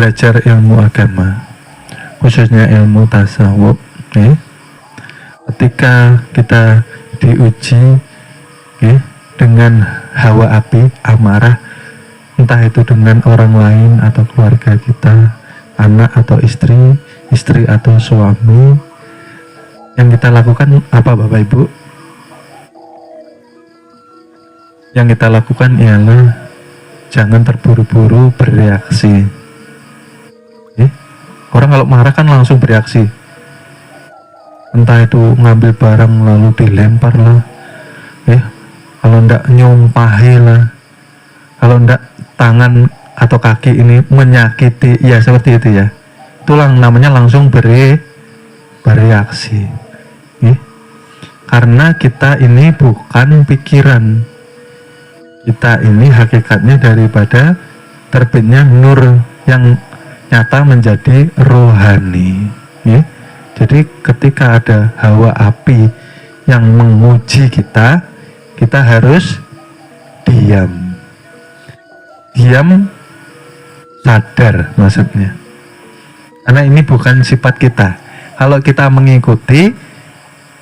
belajar ilmu agama, khususnya ilmu tasawuf, ketika kita diuji dengan hawa api, amarah, entah itu dengan orang lain atau keluarga kita, anak atau istri, istri atau suami, yang kita lakukan apa Bapak Ibu? Yang kita lakukan ialah jangan terburu-buru bereaksi. Orang kalau marah kan langsung bereaksi, entah itu ngambil barang lalu dilempar lah, kalau ndak nyumpahi lah, kalau ndak tangan atau kaki ini menyakiti, ya seperti itu ya. Itulah namanya langsung bereaksi. Karena kita ini bukan pikiran, kita ini hakikatnya daripada terbitnya nur yang nyata menjadi rohani. Jadi ketika ada hawa api yang menguji kita, kita harus diam, sadar maksudnya. Karena ini bukan sifat kita. Kalau kita mengikuti,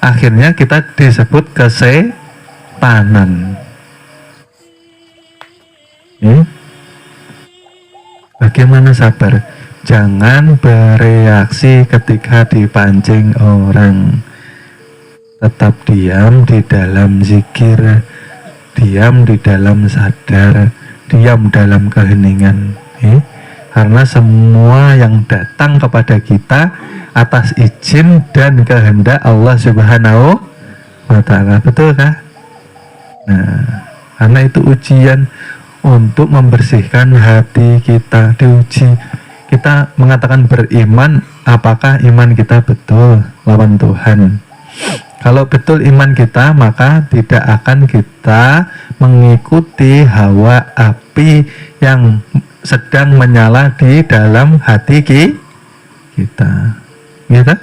akhirnya kita disebut kesetanan. Bagaimana sabar? Jangan bereaksi ketika dipancing orang. Tetap diam di dalam zikir, diam di dalam sadar, diam dalam keheningan. Karena semua yang datang kepada kita atas izin dan kehendak Allah Subhanahu wa Ta'ala. Betul kah? Nah, karena itu ujian untuk membersihkan hati kita, diuji. Kita mengatakan beriman, apakah iman kita betul lawan Tuhan? Kalau betul iman kita, maka tidak akan kita mengikuti hawa api yang sedang menyala di dalam hati kita. Gitu?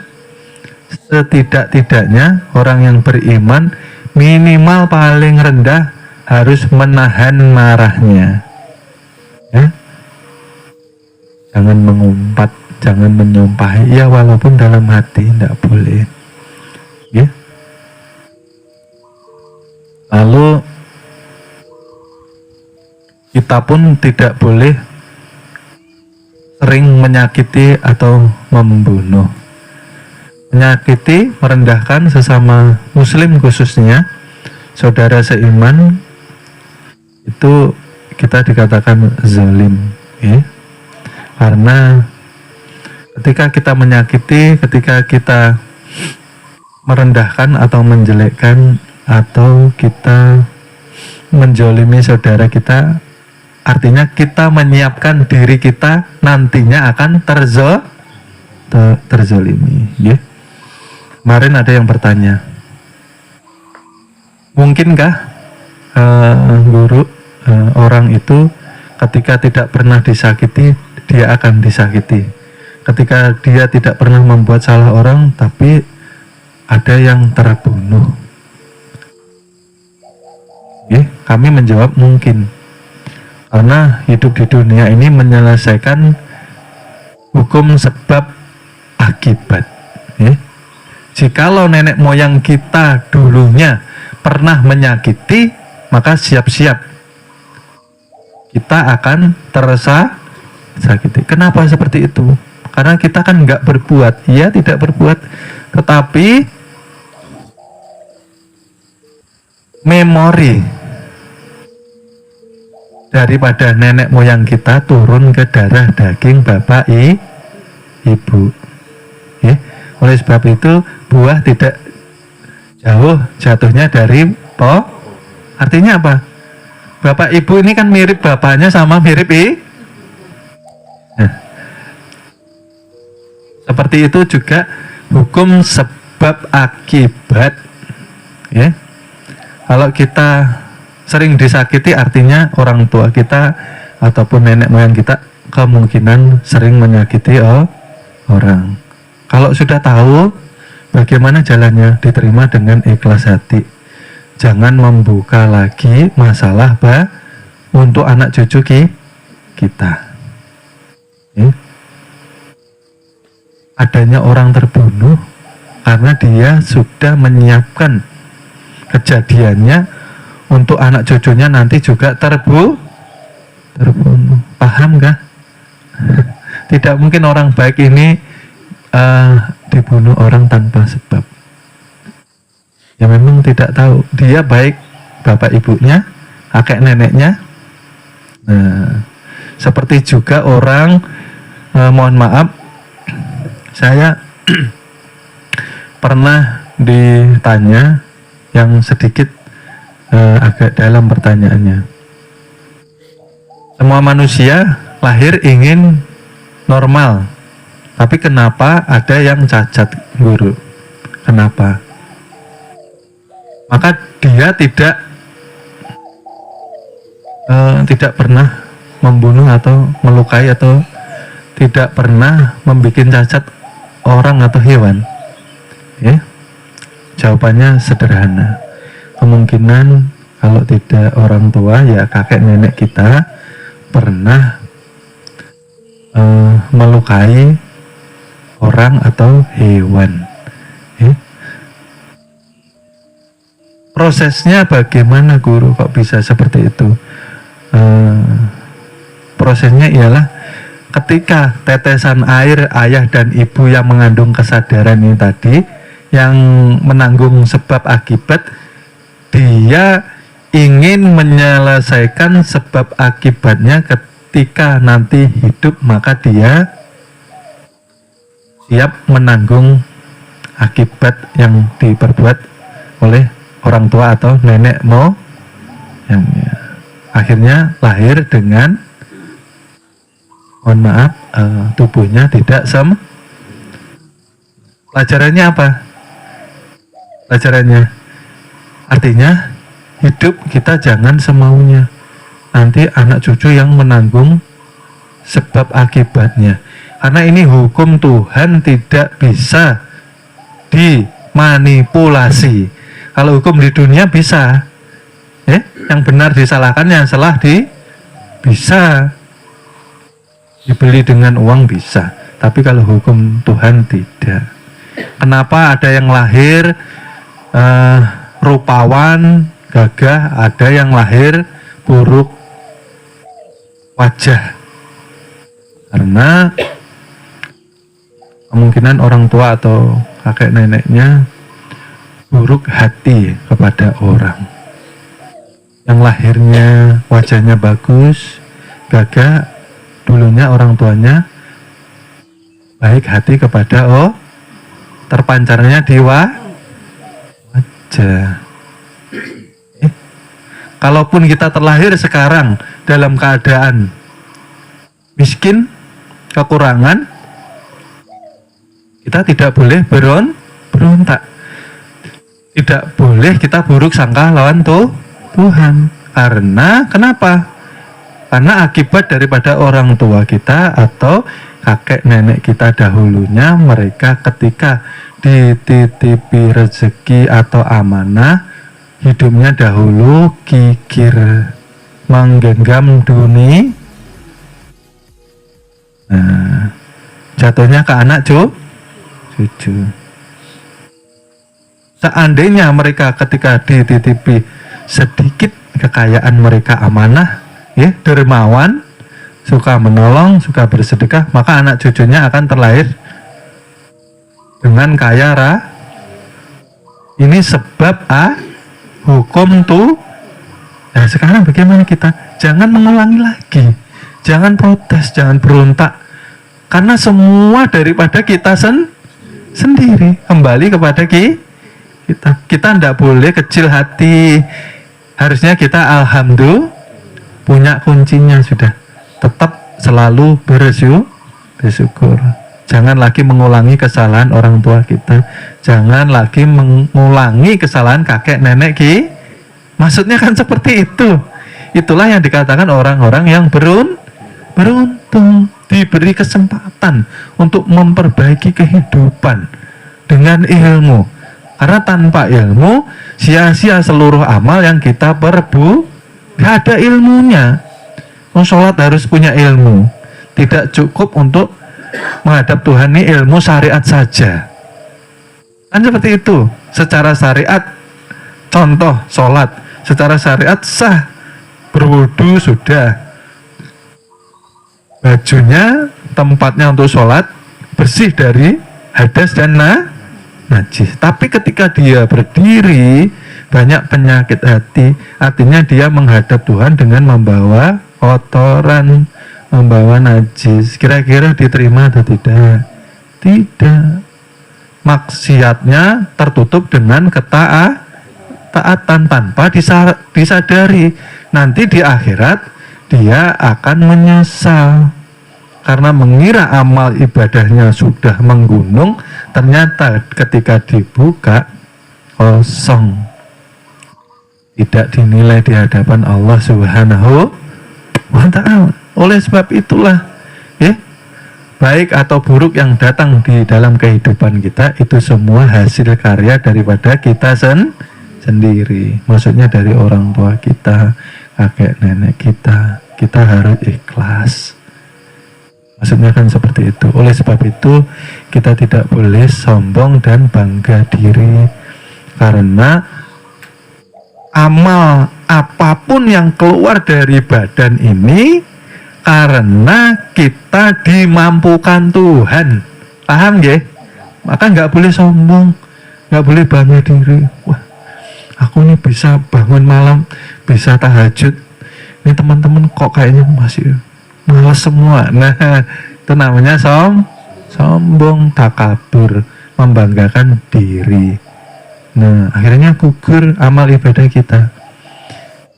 Setidak-tidaknya orang yang beriman minimal paling rendah harus menahan marahnya. Jangan mengumpat, jangan menyumpahi, ya walaupun dalam hati tidak boleh. Lalu kita pun tidak boleh sering menyakiti atau membunuh. Menyakiti, merendahkan sesama muslim khususnya saudara seiman, itu kita dikatakan zalim, karena ketika kita menyakiti, ketika kita merendahkan atau menjelekkan, atau kita menjolimi saudara kita, artinya kita menyiapkan diri kita nantinya akan terzolimi. Kemarin ada yang bertanya, mungkinkah guru, orang itu ketika tidak pernah disakiti, dia akan disakiti. Ketika dia tidak pernah membuat salah orang, tapi ada yang terbunuh. Kami menjawab mungkin, karena hidup di dunia ini menyelesaikan hukum sebab akibat. Jikalau nenek moyang kita dulunya pernah menyakiti, maka siap-siap kita akan tersakiti. Kenapa seperti itu? Karena kita kan nggak berbuat, ya tidak berbuat, tetapi memori daripada nenek moyang kita turun ke darah daging bapak ibu. Oleh sebab itu buah tidak jauh jatuhnya dari pohon. Artinya apa? Bapak ibu ini kan mirip bapaknya sama mirip seperti itu juga hukum sebab akibat. Kalau kita sering disakiti, artinya orang tua kita ataupun nenek moyang kita kemungkinan sering menyakiti orang. Kalau sudah tahu, bagaimana jalannya? Diterima dengan ikhlas hati. Jangan membuka lagi masalah untuk anak cucu kita. adanya orang terbunuh karena dia sudah menyiapkan kejadiannya untuk anak cucunya nanti juga terbunuh. Paham kah? Tidak mungkin orang baik ini dibunuh orang tanpa sebab. Ya memang tidak tahu dia baik bapak ibunya, kakek neneknya. Nah, seperti juga orang mohon maaf, saya pernah ditanya yang sedikit agak dalam pertanyaannya. Semua manusia lahir ingin normal, tapi kenapa ada yang cacat, guru? Kenapa? Maka dia tidak pernah membunuh atau melukai atau tidak pernah membuat cacat orang atau hewan. Ya, jawabannya sederhana. Kemungkinan kalau tidak orang tua ya kakek nenek kita pernah melukai orang atau hewan. Ya. Prosesnya bagaimana, guru, kok bisa seperti itu? Prosesnya ialah ketika tetesan air ayah dan ibu yang mengandung kesadaran ini tadi, yang menanggung sebab akibat, dia ingin menyelesaikan sebab akibatnya ketika nanti hidup, maka dia siap menanggung akibat yang diperbuat oleh orang tua atau nenek moyangnya. Akhirnya lahir dengan, mohon maaf, tubuhnya tidak Pelajarannya apa? Pelajarannya artinya hidup kita jangan semaunya. Nanti anak cucu yang menanggung sebab akibatnya. Karena ini hukum Tuhan tidak bisa dimanipulasi. Kalau hukum di dunia bisa, yang benar disalahkan, yang salah bisa. Dibeli dengan uang bisa, tapi kalau hukum Tuhan tidak. Kenapa ada yang lahir rupawan, gagah, ada yang lahir buruk wajah? Karena kemungkinan orang tua atau kakek neneknya buruk hati kepada orang. Yang lahirnya wajahnya bagus, gagah, dulunya orang tuanya baik hati kepada terpancarnya di wajah. Kalaupun kita terlahir sekarang dalam keadaan miskin, kekurangan, kita tidak boleh berontak. Tidak boleh kita buruk sangka lawan Tuhan. Karena kenapa? Karena akibat daripada orang tua kita atau kakek nenek kita dahulunya, mereka ketika dititipi rezeki atau amanah, hidupnya dahulu kikir, menggenggam dunia. Nah, jatuhnya ke anak cucu. Seandainya mereka ketika dititipi sedikit kekayaan, mereka amanah, dermawan, suka menolong, suka bersedekah, maka anak cucunya akan terlahir dengan kaya raya. Ini sebab hukum tuh. Nah, sekarang bagaimana kita? Jangan mengulangi lagi, jangan protes, jangan berontak, karena semua daripada kita sendiri. Kembali kepada kita tidak boleh kecil hati. Harusnya kita alhamdulillah punya kuncinya sudah. Tetap selalu bersyukur. Jangan lagi mengulangi kesalahan orang tua kita. Jangan lagi mengulangi kesalahan kakek nenek Maksudnya kan seperti itu. Itulah yang dikatakan orang-orang yang beruntung, diberi kesempatan untuk memperbaiki kehidupan dengan ilmu. Karena tanpa ilmu, sia-sia seluruh amal yang kita gak ada ilmunya. Sholat harus punya ilmu. Tidak cukup untuk menghadap Tuhan ini ilmu syariat saja. Kan seperti itu. Secara syariat, contoh sholat, secara syariat sah, berwudu sudah, bajunya, tempatnya untuk sholat bersih dari hadas dan najis. Tapi ketika dia berdiri, banyak penyakit hati, artinya dia menghadap Tuhan dengan membawa kotoran, membawa najis. Kira-kira diterima atau tidak? Tidak. Maksiatnya tertutup dengan ketaatan tanpa disadari. Nanti di akhirat dia akan menyesal karena mengira amal ibadahnya sudah menggunung, ternyata ketika dibuka kosong, tidak dinilai di hadapan Allah Subhanahu wa Ta'ala. Oleh sebab itulah, baik atau buruk yang datang di dalam kehidupan kita itu semua hasil karya daripada kita sendiri. Maksudnya dari orang tua kita, kakek nenek kita. Kita harus ikhlas. Maksudnya kan seperti itu. Oleh sebab itu kita tidak boleh sombong dan bangga diri, karena amal apapun yang keluar dari badan ini karena kita dimampukan Tuhan. Paham ya? Maka nggak boleh sombong, nggak boleh bangga diri. Wah, aku ini bisa bangun malam, bisa tahajud. Ini teman-teman kok kayaknya masih malas semua. Nah, itu namanya sombong, takabur, membanggakan diri. Nah, akhirnya gugur amal ibadah kita.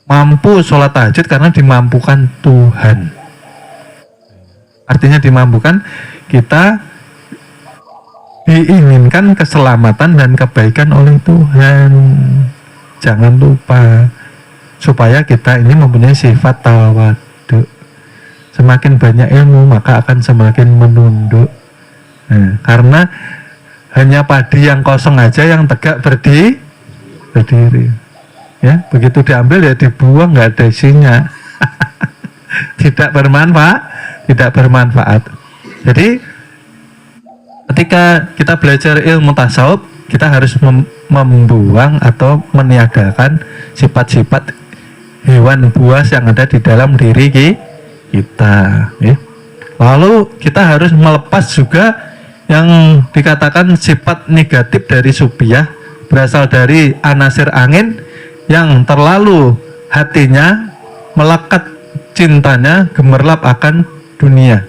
Mampu sholat tahajud karena dimampukan Tuhan. Artinya dimampukan, kita diinginkan keselamatan dan kebaikan oleh Tuhan. Jangan lupa, supaya kita ini mempunyai sifat tawadu. Semakin banyak ilmu, maka akan semakin menunduk. Nah, karena hanya padi yang kosong aja yang tegak berdiri. Ya, begitu diambil ya dibuang, nggak ada isinya. Tidak bermanfaat. Jadi ketika kita belajar ilmu tasawuf, kita harus membuang atau meniadakan sifat-sifat hewan buas yang ada di dalam diri kita. Ya. Lalu kita harus melepas juga yang dikatakan sifat negatif dari supiah, berasal dari anasir angin yang terlalu hatinya melekat, cintanya gemerlap akan dunia,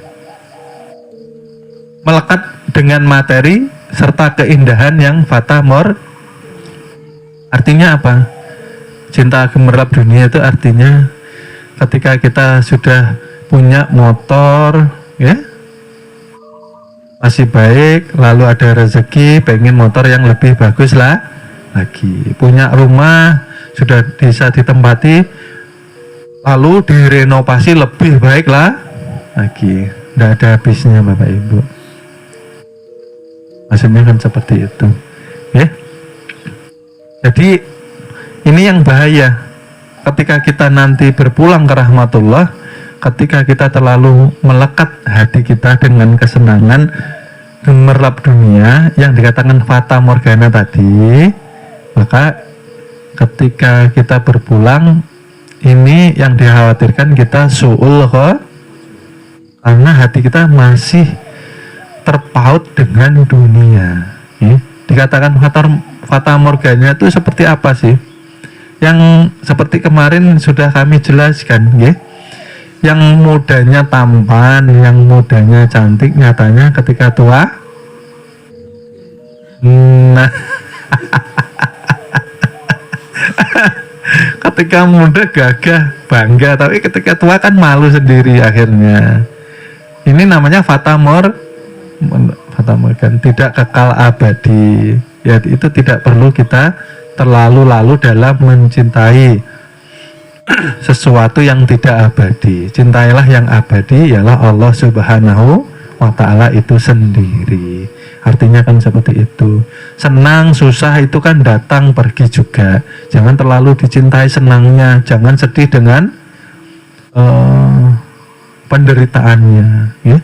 melekat dengan materi serta keindahan yang fata mor. Artinya apa? Cinta gemerlap dunia itu artinya ketika kita sudah punya motor, ya, masih baik, lalu ada rezeki, pengen motor yang lebih bagus lah lagi, punya rumah sudah bisa ditempati, lalu direnovasi lebih baik lah lagi. Tidak ada habisnya Bapak Ibu. Maksudnya kan seperti itu, ya. Jadi ini yang bahaya ketika kita nanti berpulang ke rahmatullah. Ketika kita terlalu melekat hati kita dengan kesenangan gemerlap dunia yang dikatakan fata morgana tadi, maka ketika kita berpulang, ini yang dikhawatirkan kita su'ul karena hati kita masih terpaut dengan dunia. Dikatakan fata morgana itu seperti apa sih? Yang seperti kemarin sudah kami jelaskan, ya. Yang mudanya tampan, yang mudanya cantik, nyatanya ketika tua, nah, ketika muda gagah, bangga, tapi ketika tua kan malu sendiri akhirnya. Ini namanya fata morgana, tidak kekal abadi. Ya, itu tidak perlu kita terlalu dalam mencintai sesuatu yang tidak abadi. Cintailah yang abadi, ialah Allah Subhanahu wa Ta'ala itu sendiri. Artinya kan seperti itu. Senang, susah itu kan datang pergi juga. Jangan terlalu dicintai senangnya, jangan sedih dengan penderitaannya, ya.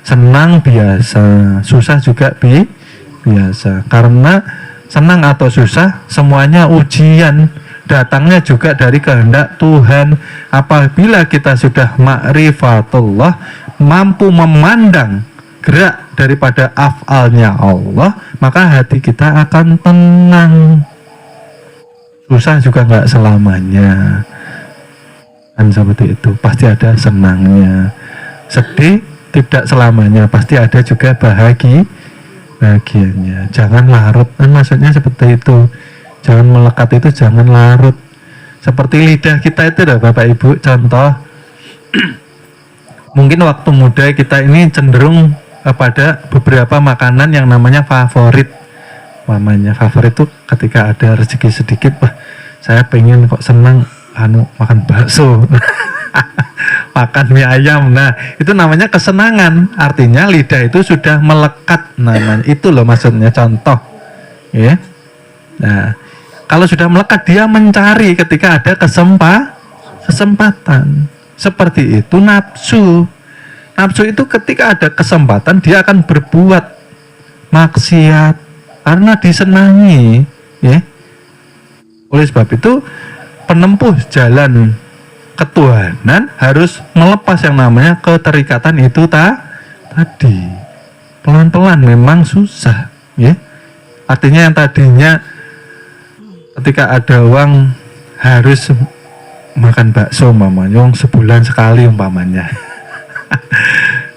senang biasa, susah juga biasa. Karena senang atau susah semuanya ujian, datangnya juga dari kehendak Tuhan. Apabila kita sudah ma'rifatullah, mampu memandang gerak daripada af'alnya Allah, maka hati kita akan tenang. Susah juga nggak selamanya, kan seperti itu. Pasti ada senangnya. Sedih tidak selamanya, pasti ada juga bahagianya. Jangan larut, kan maksudnya seperti itu. Jangan melekat itu, jangan larut. Seperti lidah kita itu dah Bapak Ibu, contoh. Mungkin waktu muda kita ini cenderung pada beberapa makanan yang namanya favorit. Mamanya favorit itu ketika ada rezeki sedikit, wah saya pengen kok senang makan bakso. Makan mie ayam. Nah, itu namanya kesenangan. Artinya lidah itu sudah melekat namanya. Itu loh maksudnya, contoh. Ya. Nah, kalau sudah melekat dia mencari ketika ada kesempatan. Seperti itu nafsu. Nafsu itu ketika ada kesempatan dia akan berbuat maksiat karena disenangi, ya. Oleh sebab itu penempuh jalan ketuhanan harus melepas yang namanya keterikatan itu tadi. Pelan-pelan memang susah, ya. Artinya yang tadinya ketika ada uang harus makan bakso umpamanya, sebulan sekali umpamanya.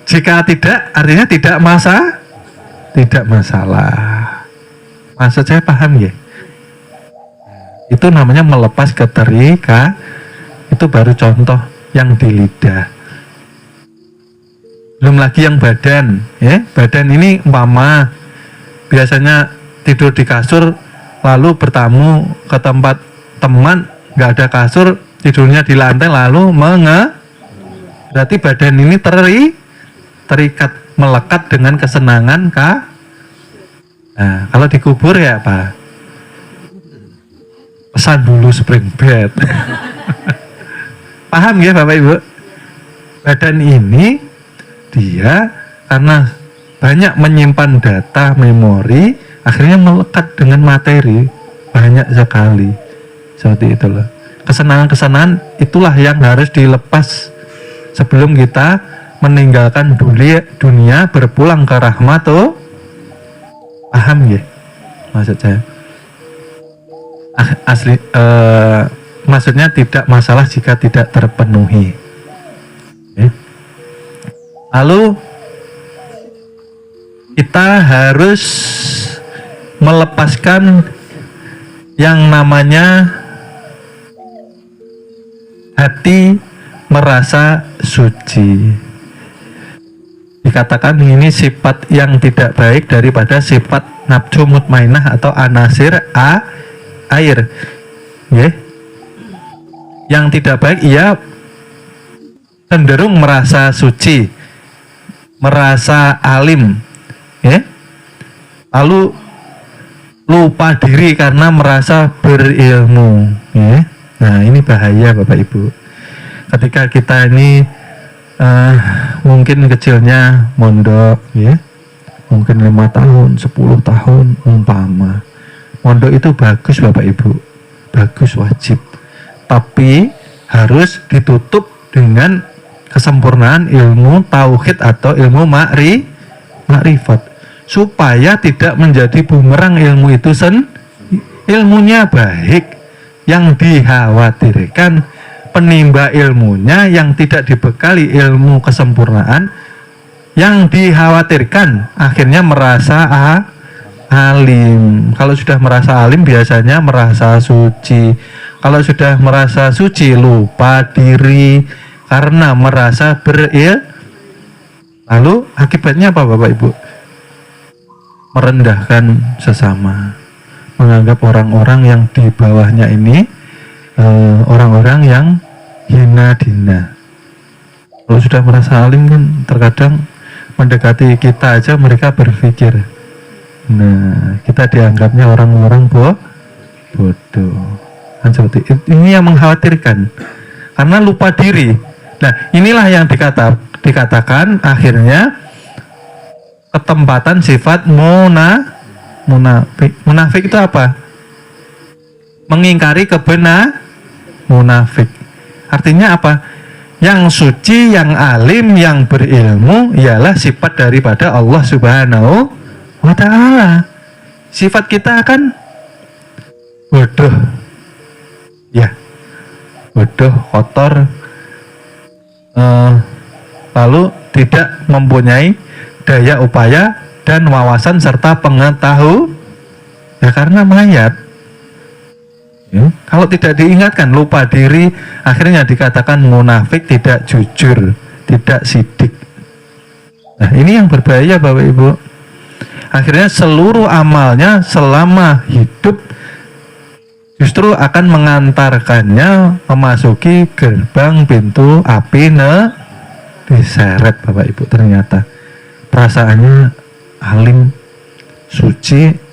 Jika tidak, artinya tidak masalah. Maksud saya paham ya? Itu namanya melepas keterikatan. Itu baru contoh yang di lidah. Belum lagi yang badan, ya. Badan ini umpama biasanya tidur di kasur, lalu bertamu ke tempat teman, nggak ada kasur, tidurnya di lantai, lalu berarti badan ini terikat, melekat dengan kesenangan kah? Nah, kalau dikubur ya apa? Pesan dulu spring bed. Paham ya Bapak Ibu? Badan ini dia karena banyak menyimpan data, memori, akhirnya melekat dengan materi banyak sekali. Seperti itulah. Kesenangan-kesenangan itulah yang harus dilepas sebelum kita meninggalkan dunia berpulang ke rahmat. Paham ya maksud saya? Maksudnya tidak masalah jika tidak terpenuhi. Lalu kita harus melepaskan yang namanya hati merasa suci. Dikatakan ini sifat yang tidak baik daripada sifat nafsu mutmainah atau anasir air. Yeah. Yang tidak baik ia cenderung merasa suci, merasa alim, ya. Lalu lupa diri karena merasa berilmu, ya. Nah ini bahaya Bapak Ibu. Ketika kita ini mungkin kecilnya mondok, ya, mungkin 5 tahun, 10 tahun umpama. Mondok itu bagus Bapak Ibu, bagus, wajib. Tapi harus ditutup dengan kesempurnaan ilmu tauhid atau ilmu makrifat, supaya tidak menjadi bumerang ilmu itu ilmunya baik, yang dikhawatirkan penimba ilmunya yang tidak dibekali ilmu kesempurnaan, yang dikhawatirkan akhirnya merasa alim. Kalau sudah merasa alim biasanya merasa suci. Kalau sudah merasa suci lupa diri karena merasa lalu akibatnya apa Bapak Ibu? Merendahkan sesama, menganggap orang-orang yang di bawahnya ini orang-orang yang hina dina. Kalau sudah merasa alim kan terkadang mendekati kita aja mereka berpikir, nah kita dianggapnya orang-orang bodoh. Kan seperti ini yang mengkhawatirkan karena lupa diri. Nah inilah yang dikatakan akhirnya ketempatan sifat munafik. Munafik itu apa? Mengingkari munafik. Artinya apa? Yang suci, yang alim, yang berilmu ialah sifat daripada Allah Subhanahu wa ta'ala. Sifat kita kan bodoh, ya, bodoh, kotor, lalu tidak mempunyai daya upaya dan wawasan serta pengetahuan, ya karena mayat. Ya, kalau tidak diingatkan, lupa diri, akhirnya dikatakan munafik, tidak jujur, tidak sidik. Nah, ini yang berbahaya Bapak Ibu. Akhirnya seluruh amalnya selama hidup justru akan mengantarkannya memasuki gerbang pintu api diseret Bapak Ibu. Ternyata perasaannya alim, suci,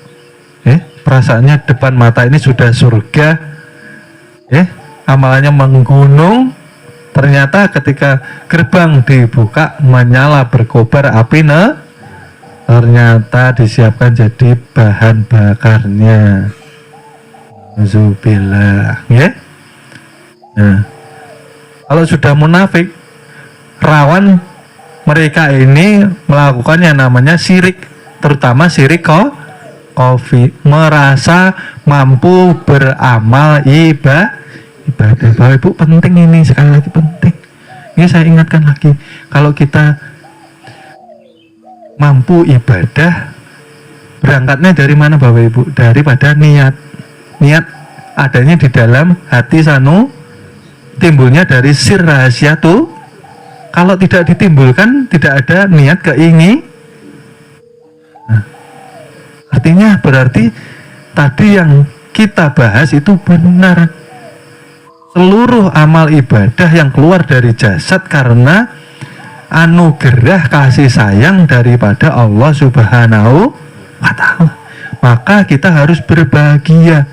perasaannya depan mata ini sudah surga, amalannya menggunung. Ternyata ketika gerbang dibuka menyala berkobar api, ternyata disiapkan jadi bahan bakarnya. Zubillah, ya. Nah, kalau sudah munafik, rawan mereka ini melakukan yang namanya syirik, terutama syirik merasa mampu beramal ibadah. Bapak Ibu, penting ini, sekali lagi penting. Ini saya ingatkan lagi, kalau kita mampu ibadah, berangkatnya dari mana Bapak Ibu? Daripada niat. Niat adanya di dalam hati timbulnya dari sir rahasia tuh. Kalau tidak ditimbulkan, tidak ada niat keingin. Nah, artinya berarti tadi yang kita bahas itu benar. Seluruh amal ibadah yang keluar dari jasad karena anugerah kasih sayang daripada Allah Subhanahu wa ta'ala. Maka kita harus berbahagia,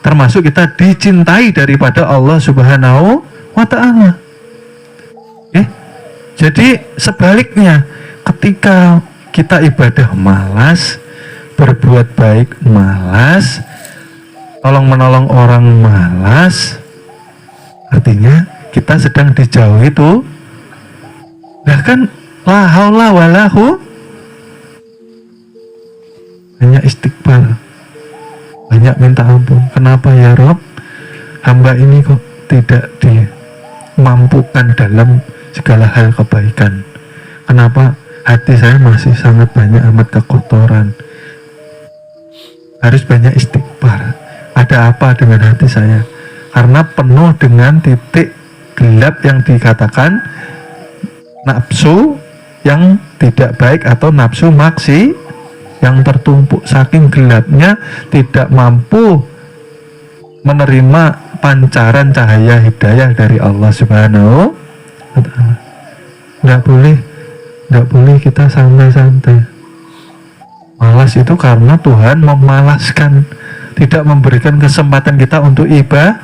termasuk kita dicintai daripada Allah Subhanahu wa ta'ala. Jadi sebaliknya, ketika kita ibadah malas, berbuat baik malas, tolong menolong orang malas, artinya kita sedang dijauhi itu. Bahkan la haula walahu, banyak istighfar, banyak minta ampun. Kenapa ya Rob, hamba ini kok tidak dimampukan dalam segala hal kebaikan? Kenapa hati saya masih sangat banyak amat kekotoran? Harus banyak istighfar. Ada apa dengan hati saya? Karena penuh dengan titik gelap yang dikatakan nafsu yang tidak baik atau nafsu maksi yang tertumpuk. Saking gelapnya tidak mampu menerima pancaran cahaya hidayah dari Allah Subhanahu wa ta'ala. Nggak boleh kita santai-santai. Malas itu karena Tuhan memalaskan, tidak memberikan kesempatan kita untuk ibadah.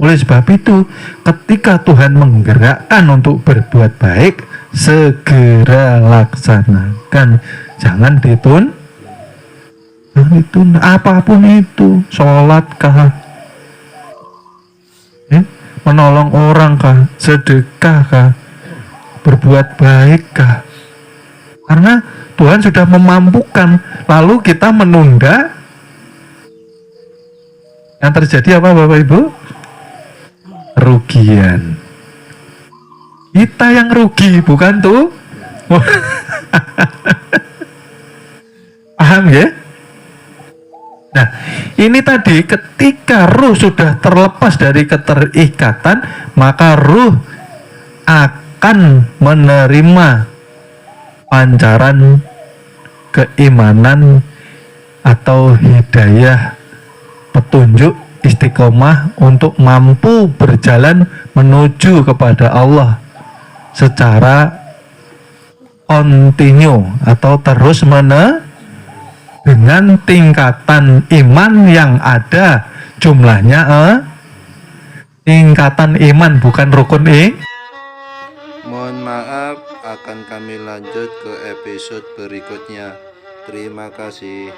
Oleh sebab itu, ketika Tuhan menggerakkan untuk berbuat baik, segera laksanakan. Jangan ditunda. Apapun itu, sholat kah, menolong orang kah, sedekah kah, berbuat baik kah. Karena Tuhan sudah memampukan, lalu kita menunda. Yang terjadi apa Bapak Ibu? Kerugian. Kita yang rugi, bukan tuh. Paham ya? Nah, ini tadi ketika ruh sudah terlepas dari keterikatan, maka ruh akan menerima pancaran keimanan atau hidayah, petunjuk istiqomah untuk mampu berjalan menuju kepada Allah secara kontinu atau terus dengan tingkatan iman yang ada jumlahnya tingkatan iman bukan rukun. Mohon maaf akan kami lanjut ke episode berikutnya. Terima kasih.